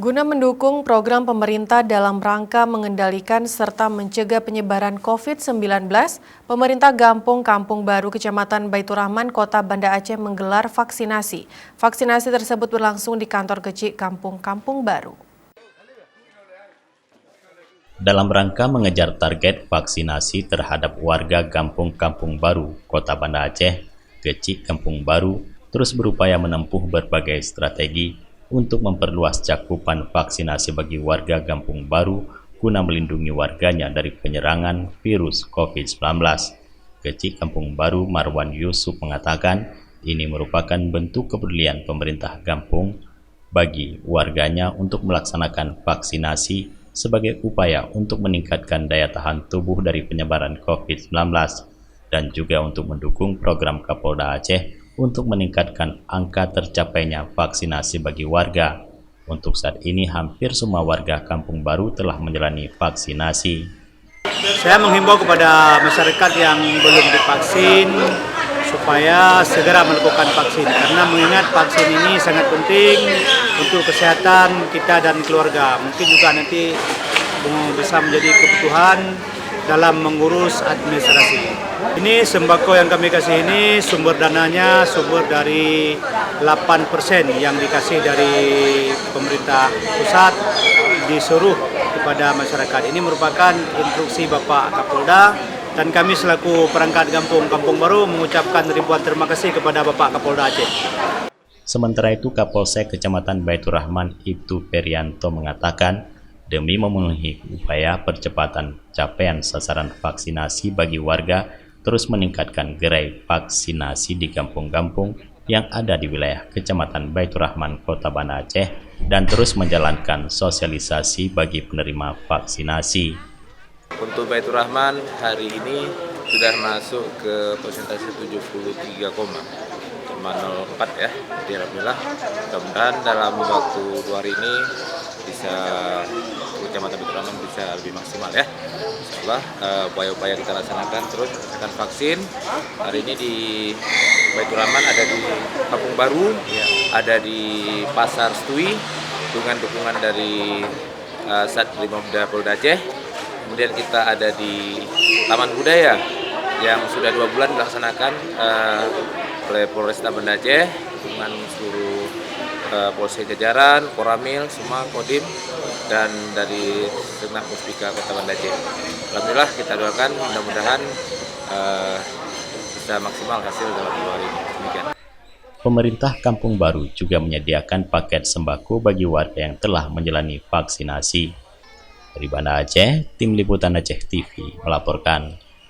Guna mendukung program pemerintah dalam rangka mengendalikan serta mencegah penyebaran COVID-19, pemerintah Kampung Baru Kecamatan Baitur Rahman, Kota Banda Aceh menggelar vaksinasi. Vaksinasi tersebut berlangsung di kantor kecil Kampung Baru. Dalam rangka mengejar target vaksinasi terhadap warga Kampung Baru, Kota Banda Aceh, kecil Kampung Baru terus berupaya menempuh berbagai strategi untuk memperluas cakupan vaksinasi bagi warga Kampung Baru guna melindungi warganya dari penyerangan virus COVID-19. Kecil Kampung Baru Marwan Yusuf mengatakan ini merupakan bentuk kepedulian pemerintah kampung bagi warganya untuk melaksanakan vaksinasi sebagai upaya untuk meningkatkan daya tahan tubuh dari penyebaran COVID-19 dan juga untuk mendukung program Kapolda Aceh untuk meningkatkan angka tercapainya vaksinasi bagi warga. Untuk saat ini hampir semua warga Kampung Baru telah menjalani vaksinasi. Saya menghimbau kepada masyarakat yang belum divaksin supaya segera melakukan vaksin karena mengingat vaksin ini sangat penting untuk kesehatan kita dan keluarga. Mungkin juga nanti bisa menjadi kebutuhan dalam mengurus administrasi. Ini sembako yang kami kasih ini sumber dananya sumber dari 8% yang dikasih dari pemerintah pusat disuruh kepada masyarakat. Ini merupakan instruksi Bapak Kapolda dan kami selaku perangkat Kampung Baru mengucapkan ribuan terima kasih kepada Bapak Kapolda Aceh. Sementara itu Kapolsek Kecamatan Baitur Rahman Ibtu Perianto mengatakan demi memenuhi upaya percepatan capaian sasaran vaksinasi bagi warga, terus meningkatkan gerai vaksinasi di kampung-kampung yang ada di wilayah Kecamatan Baitur Rahman, Kota Banda Aceh, dan terus menjalankan sosialisasi bagi penerima vaksinasi. Untuk Baitur Rahman hari ini sudah masuk ke persentase 73,04 ya. Jadi alhamdulillah, mudah-mudahan dalam waktu 2 hari ini bisa Kecamatan Baitur Rahman bisa lebih maksimal ya. Insyaallah upaya-upaya kita laksanakan terus akan vaksin. Hari ini di Baitur Rahman ada di Kampung Baru, ada di Pasar Stui dengan dukungan dari Satrimobda Polda Aceh. Kemudian kita ada di Taman Budaya yang sudah 2 bulan dilaksanakan oleh Polresta Banda Aceh dengan seluruh Polsek jajaran, Koramil, semua Kodim dan dari Segenap Muspika Kota Banda Aceh. Alhamdulillah kita doakan mudah-mudahan bisa maksimal hasil dalam 2 hari ini. Demikian. Pemerintah Kampung Baru juga menyediakan paket sembako bagi warga yang telah menjalani vaksinasi. Dari Banda Aceh, Tim Liputan Aceh TV melaporkan.